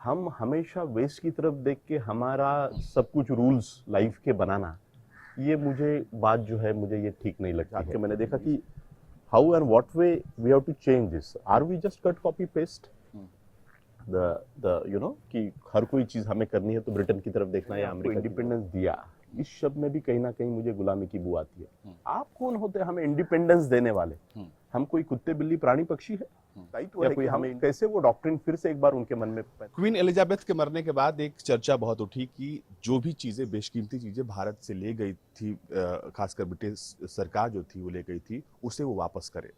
हम हमेशा वेस्ट की तरफ देख के हमारा सब कुछ रूल्स लाइफ के बनाना, ये मुझे बात जो है मुझे ये ठीक नहीं लगती है। मैंने देखा कि how and what way we have to change this. Are we just cut copy paste the you know कि हर कोई चीज हमें करनी है तो ब्रिटेन की तरफ देखना है या अमेरिका। इंडिपेंडेंस दिया, इस शब्द में भी कहीं ना कहीं मुझे गुलामी की बू आती है। आप कौन होते हैं हमें इंडिपेंडेंस देने वाले? हम कोई कुत्ते बिल्ली प्राणी पक्षी है? या कोई हमें कैसे वो डॉक्ट्रिन फिर से एक बार उनके मन में। क्वीन एलिजाबेथ के मरने के बाद एक चर्चा बहुत उठी कि जो भी चीजें बेशकीमती चीजें भारत से ले गई थी, खासकर ब्रिटिश सरकार जो थी वो ले गई थी, उसे वो वापस करे।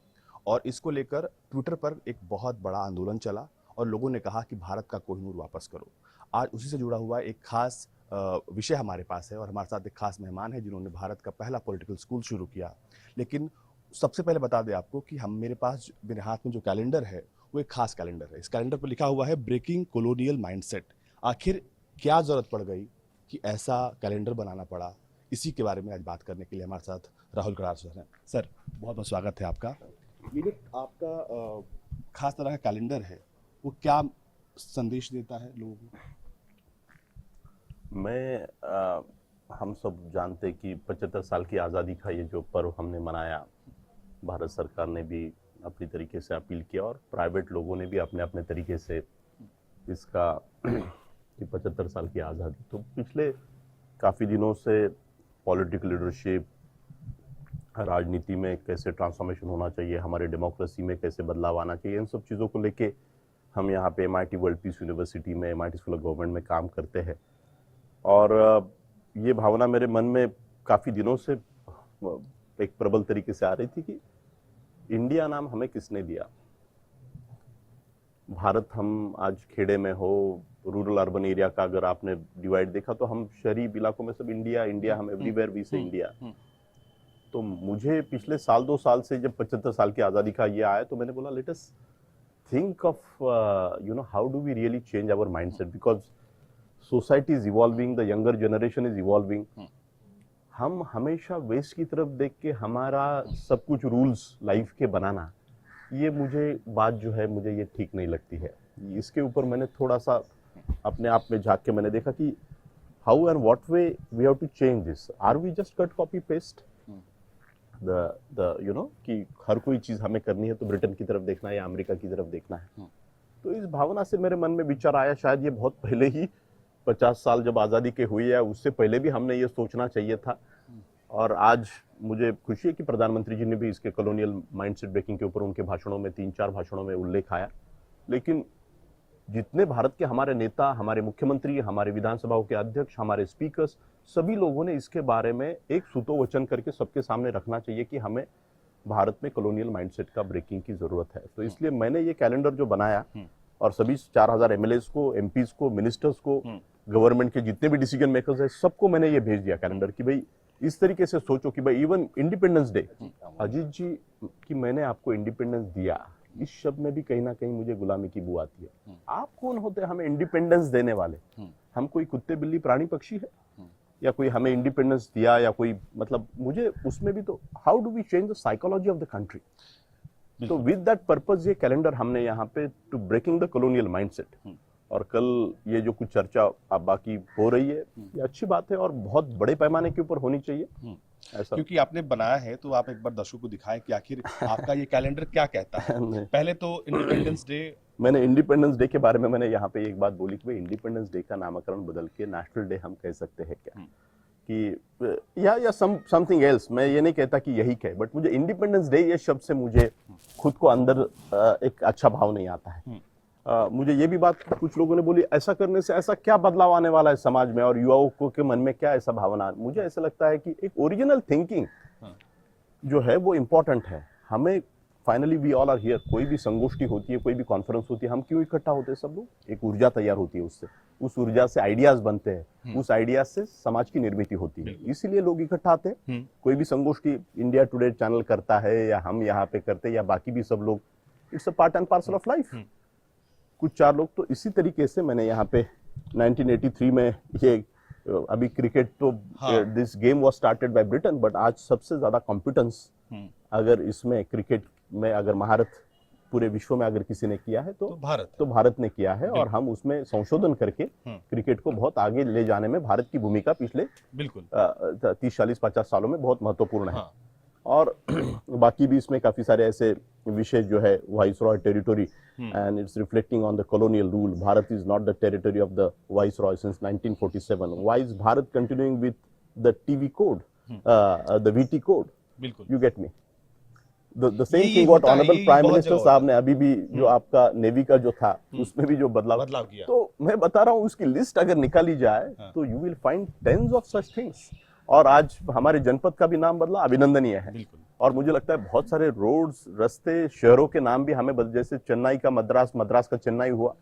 और इसको लेकर ट्विटर पर एक बहुत बड़ा आंदोलन चला और लोगों ने कहा कि भारत का कोहिनूर वापस करो। आज उसी से जुड़ा हुआ एक खास विषय हमारे पास है और हमारे साथ एक खास मेहमान है जिन्होंने भारत का पहला पॉलिटिकल स्कूल शुरू किया। लेकिन सबसे पहले बता दें आपको कि मेरे हाथ में जो कैलेंडर है वो एक खास कैलेंडर है। इस कैलेंडर पर लिखा हुआ है ब्रेकिंग कॉलोनियल माइंडसेट। आखिर क्या जरूरत पड़ गई कि ऐसा कैलेंडर बनाना पड़ा? इसी के बारे में आज बात करने के लिए हमारे साथ राहुल करार सर हैं। सर, बहुत बहुत स्वागत है आपका। ये जो आपका खास तरह का कैलेंडर है वो क्या संदेश देता है लोगों को? हम सब जानते कि 75 साल की आज़ादी का ये जो पर्व हमने मनाया, भारत सरकार ने भी अपनी तरीके से अपील किया और प्राइवेट लोगों ने भी अपने अपने तरीके से इसका 75 साल की आज़ादी। तो पिछले काफ़ी दिनों से पॉलिटिकल लीडरशिप, राजनीति में कैसे ट्रांसफॉर्मेशन होना चाहिए, हमारे डेमोक्रेसी में कैसे बदलाव आना चाहिए, इन सब चीज़ों को लेके हम यहाँ पे MIT वर्ल्ड पीस यूनिवर्सिटी में, MIT स्कूल ऑफ गवर्नमेंट में काम करते हैं। और ये भावना मेरे मन में काफ़ी दिनों से एक प्रबल तरीके से आ रही थी कि इंडिया नाम हमें किसने दिया। भारत हम आज खेड़े में हो, रूरल अर्बन एरिया का अगर आपने डिवाइड देखा तो हम शहरी इलाकों में सब इंडिया इंडिया, हम एवरीवेयर वी से इंडिया। तो मुझे पिछले साल 2 साल से जब 75 साल की आज़ादी का ये आया तो मैंने बोला let us think of how do we really change our mindset, because society is evolving, the younger generation is evolving. हम हमेशा वेस्ट की तरफ देख के हमारा सब कुछ रूल्स लाइफ के बनाना, ये मुझे बात जो है मुझे ये ठीक नहीं लगती है। इसके ऊपर मैंने थोड़ा सा अपने आप में झांक के मैंने देखा कि how and what way we have to change this. Are we just cut copy paste the कि हर कोई चीज हमें करनी है तो ब्रिटेन की तरफ देखना है या अमेरिका की तरफ देखना है। तो इस भावना से मेरे मन में विचार आया, शायद ये बहुत पहले ही 50 साल जब आज़ादी के हुई है उससे पहले भी हमने ये सोचना चाहिए था। और आज मुझे खुशी है कि प्रधानमंत्री जी ने भी इसके कॉलोनियल माइंडसेट ब्रेकिंग के ऊपर उनके भाषणों में 3-4 भाषणों में उल्लेख आया। लेकिन जितने भारत के हमारे नेता, हमारे मुख्यमंत्री, हमारे विधानसभाओं के अध्यक्ष, हमारे स्पीकर्स, सभी लोगों ने इसके बारे में एक सुतोवचन करके सबके सामने रखना चाहिए कि हमें भारत में कॉलोनियल माइंडसेट का ब्रेकिंग की जरूरत है। तो इसलिए मैंने ये कैलेंडर जो बनाया और सभी 4000 MLAs को, MPs को, मिनिस्टर्स को, गवर्नमेंट के जितने भी डिसीजन मेकर्स है, सबको मैंने ये भेज दिया कैलेंडर कि भाई इस तरीके से सोचो कि भाई इवन इंडिपेंडेंस डे, अजीत जी कि मैंने आपको इंडिपेंडेंस दिया, इस शब्द में भी कहीं ना कहीं मुझे गुलामी की बू आती है। आप कौन होते हैं हमें इंडिपेंडेंस देने वाले? हम कोई कुत्ते बिल्ली प्राणी पक्षी है? या कोई हमें इंडिपेंडेंस दिया या कोई, मतलब मुझे उसमें भी तो how do we change the psychology of the country. तो विद दैट पर्पज ये कैलेंडर हमने यहाँ पे to breaking the colonial mindset. और कल ये जो कुछ चर्चा अब बाकी हो रही है, ये अच्छी बात है और बहुत बड़े पैमाने के ऊपर होनी चाहिए ऐसा। क्योंकि आपने बनाया है तो आप एक बार दर्शकों को दिखाएं कि आखिर आपका ये कैलेंडर क्या कहता है। पहले तो इंडिपेंडेंस डे, मैंने इंडिपेंडेंस डे के बारे में मैंने यहाँ पे एक बात बोली कि भाई इंडिपेंडेंस डे का नामकरण बदल के नेशनल डे हम कह सकते हैं क्या, कि या समथिंग एल्स। मैं ये नहीं कहता कि यही कहे, बट मुझे इंडिपेंडेंस डे ये शब्द से मुझे खुद को अंदर एक अच्छा भाव नहीं आता है। मुझे ये भी बात कुछ लोगों ने बोली, ऐसा करने से ऐसा क्या बदलाव आने वाला है समाज में और युवाओं को के मन में क्या ऐसा भावना। मुझे ऐसा लगता है कि एक ओरिजिनल थिंकिंग जो है वो इम्पोर्टेंट है। हमें finally we all are here, कोई भी संगोष्ठी होती है, कोई भी कॉन्फ्रेंस होती है, हम क्यों इकट्ठा होते हैं सब लोग? एक ऊर्जा तैयार होती है, उससे उस ऊर्जा से आइडियाज बनते हैं, उस आइडियाज से समाज की निर्मित होती है, इसीलिए लोग इकट्ठा आते हैं। कोई भी संगोष्ठी इंडिया टुडे चैनल करता है या हम यहाँ पे करते हैं या बाकी भी सब लोग, it's a part and parcel of life. कुछ 4 लोग तो इसी तरीके से मैंने यहाँ पे 1983 में ये अभी क्रिकेट तो this game was started by Britain, but आज सबसे ज्यादा कॉम्पिटेंस अगर इसमें क्रिकेट में अगर महारत पूरे विश्व में अगर किसी ने किया है तो भारत तो भारत ने किया है, और हम उसमें संशोधन करके क्रिकेट को बहुत आगे ले जाने में भारत की भूमिका पिछले बिल्कुल 30-40-50 सालों में बहुत महत्वपूर्ण है। हाँ। और बाकी भी इसमें काफी सारे ऐसे विषय जो है, viceroy territory and it's reflecting on the colonial rule, Bharat is not the territory of the viceroy since 1947, why is Bharat continuing with the TV code, the VT code, बिल्कुल you get me, the same यही thing what होता है, honourable यही prime बहुत minister जगह साहब ने अभी भी जो आपका नेवी का जो था उसमें भी जो बदलाव किया। तो मैं बता रहा हूँ उसकी लिस्ट अगर निकाली जाए तो you will find tens of such things. और आज हमारे जनपद का भी नाम बदला, अभिनंदनीय है। बिल्कुल। और मुझे लगता है बहुत सारे रोड्स, रास्ते, शहरों के नाम भी हमें जैसे चेन्नई का मद्रास, मद्रास का चेन्नई हुआ।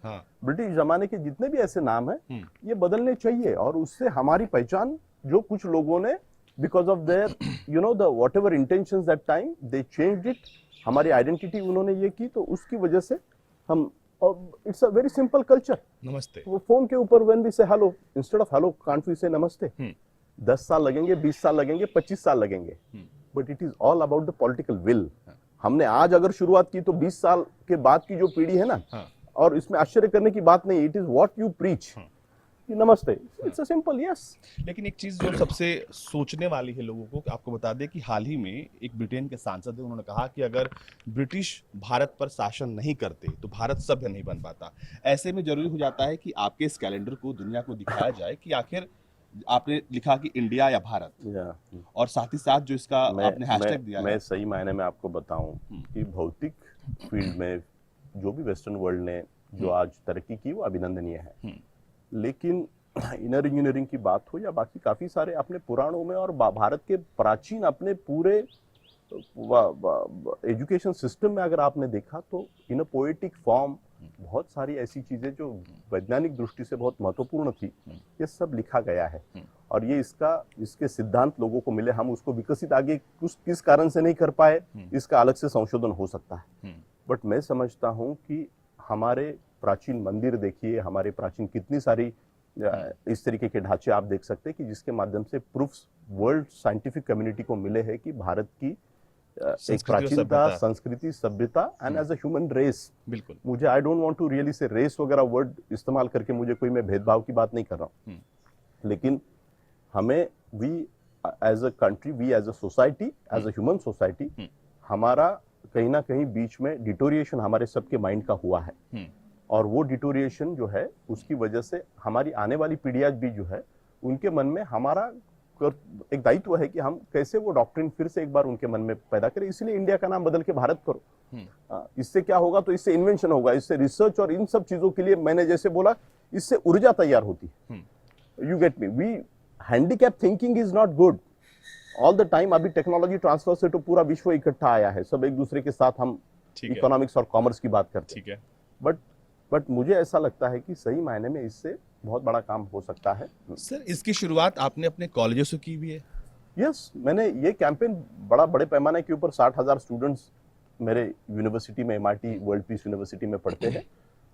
ब्रिटिश जमाने के जितने भी ऐसे नाम हैं ये बदलने चाहिए, और उससे हमारी पहचान जो कुछ लोगों ने because of their you know the what ever intentions that time they changed it, हमारी आइडेंटिटी उन्होंने ये की, तो उसकी वजह से हम, it's a very simple culture. नमस्ते, वो फोन के ऊपर when we say hello, instead of hello can't we say नमस्ते। 10 साल लगेंगे, 20 साल लगेंगे, 25 साल लगेंगे, but it is all about the political will. हमने आज अगर शुरुआत की तो 20 साल के बाद की जो पीढ़ी है ना, और इसमें आश्चर्य करने की बात नहीं, it is what you preach. नमस्ते, इट्स अ सिंपल यस। लेकिन एक चीज जो सबसे सोचने वाली है लोगों को, आपको बता दें कि हाल ही में एक ब्रिटेन के सांसद है, उन्होंने कहा कि अगर ब्रिटिश भारत पर शासन नहीं करते तो भारत सभ्य नहीं बन पाता। ऐसे में जरूरी हो जाता है कि आपके इस कैलेंडर को दुनिया को दिखाया जाए कि आखिर आपने लिखा कि इंडिया या भारत, और साथ ही साथ जो इसका आपने हैशटैग दिया मैं सही मायने में आपको बताऊं कि भौतिक फील्ड में जो भी वेस्टर्न वर्ल्ड ने जो आज तरक्की की वो अभिनंदनीय है, लेकिन इनर इंजीनियरिंग की बात हो या बाकी काफी सारे अपने पुराणों में और भारत के प्राचीन अपने पूरे एजुकेशन सिस्टम में अगर आपने देखा तो इन अ पोएटिक फॉर्म बहुत सारी ऐसी चीजें जो वैज्ञानिक दृष्टि से बहुत महत्वपूर्ण थी, ये सब लिखा गया है। और ये इसके सिद्धांत लोगों को मिले, हम उसको विकसित आगे किस कारण से नहीं कर पाए, इसका अलग से संशोधन हो सकता है। बट मैं समझता हूँ कि हमारे प्राचीन मंदिर देखिए, हमारे प्राचीन कितनी सारी इस तरीके के ढांचे आप देख सकते हैं कि जिसके माध्यम से प्रूफ्स वर्ल्ड साइंटिफिक कम्युनिटी को मिले हैं कि भारत की एक प्राचीनता, संस्कृति, सभ्यता and as a human race. बिल्कुल। मुझे I don't want to really say race वगैरह वर्ड इस्तेमाल करके मुझे कोई, मैं भेदभाव की बात नहीं कर रहा हूँ, लेकिन हमें we as a country, we as a society, as a human society, हमारा कहीं ना कहीं बीच में डिटोरिएशन हमारे सबके माइंड का हुआ है। और वो डिटोरिएशन जो है उसकी वजह से हमारी आने वाली पीढ़ियां भी जो है उनके मन में हमारा एक दायित्व है कि हम कैसे वो डॉक्ट्रिन फिर से एक बार उनके मन में पैदा करें। इसलिए इंडिया का नाम बदल के भारत करो। इससे क्या होगा, तो इससे इन्वेंशन होगा, इससे रिसर्च और इन सब चीजों के लिए मैंने जैसे बोला इससे ऊर्जा तैयार होती है। You get me, we handicap thinking is not good all the time. अभी टेक्नोलॉजी ट्रांसफर से तो पूरा विश्व इकट्ठा आया है, सब एक दूसरे के साथ हम इकोनॉमिक्स और कॉमर्स की बात करते हैं, बट मुझे ऐसा लगता है कि सही मायने में इससे बहुत बड़ा काम हो सकता है। सर, इसकी शुरुआत आपने अपने कॉलेजों से की हुई है? यस, मैंने ये कैंपेन बड़े पैमाने के ऊपर 60,000 स्टूडेंट्स मेरे यूनिवर्सिटी में, MIT वर्ल्ड पीस यूनिवर्सिटी में पढ़ते हैं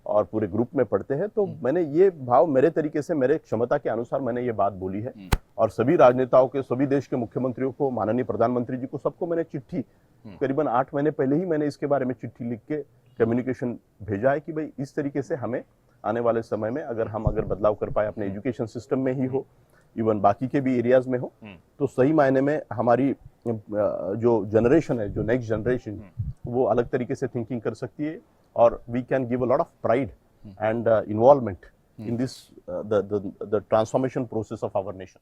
और पूरे ग्रुप में पढ़ते हैं, तो मैंने ये भाव मेरे तरीके से, मेरे क्षमता के अनुसार मैंने ये बात बोली है। और सभी राजनेताओं के, सभी देश के मुख्यमंत्रियों को, माननीय प्रधानमंत्री जी को, सबको मैंने चिट्ठी करीबन 8 महीने पहले ही मैंने इसके बारे में चिट्ठी लिख के कम्युनिकेशन भेजा है कि भाई इस तरीके से हमें आने वाले समय में अगर बदलाव कर पाए अपने एजुकेशन सिस्टम में ही हो, इवन बाकी के भी एरियाज में हो, तो सही मायने में हमारी जो जनरेशन है, जो नेक्स्ट जनरेशन, वो अलग तरीके से थिंकिंग कर सकती है और we can give a lot of pride and involvement in this the transformation process of our nation.